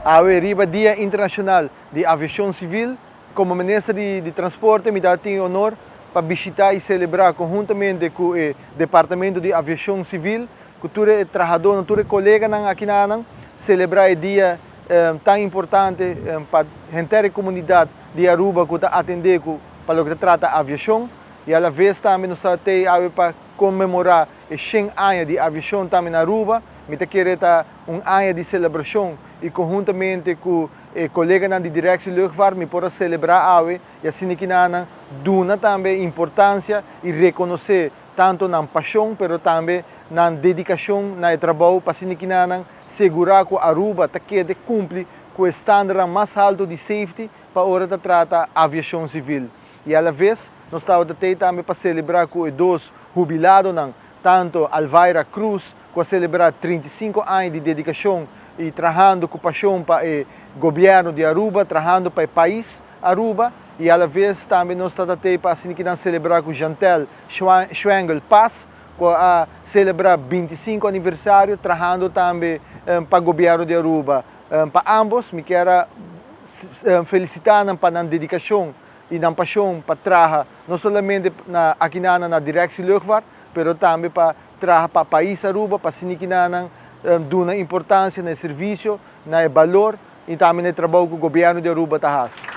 Awe riba Dia Internacional de Aviação Civil, como ministro de Transporte, me dá o honor para visitar e celebrar conjuntamente com o Departamento de Aviação Civil, com todo o trabalhador, todo o colega aqui na celebrar o dia tão importante para a inteira comunidade de Aruba que está atendendo para o que trata a aviação. E à vez também nós estamos para comemorar os 100 anos de aviação também na Aruba. Me querer ano de celebração e conjuntamente com o colega de direção de luchtvaart me para celebrar e assim que nana duna também importância e reconhecer tanto na paixão, mas também na dedicação na trabalho para assim que nana segurar que a Aruba quede cumpre com o estándar mais alto de safety para a hora de tratar a aviação civil. E à vez nós estamos também para celebrar com os dois jubilados, tanto Alvaira Cruz, que celebrar 35 anos de dedicação e trabalhando com paixão para o governo de Aruba, trabalhando para o país Aruba, e à vez também nós estamos para assim que celebrar com Jantel Schwengel Paz, que a celebrar 25 aniversário, trabalhando também para o governo de Aruba. Para ambos, me quero felicitar para a dedicação e na paixão para trabalhar, não somente aqui na direção de luchtvaart, mas também para trabalhar para o país Aruba, para assim que dar importância no serviço, no valor e também no trabalho que o governo de Aruba está fazendo.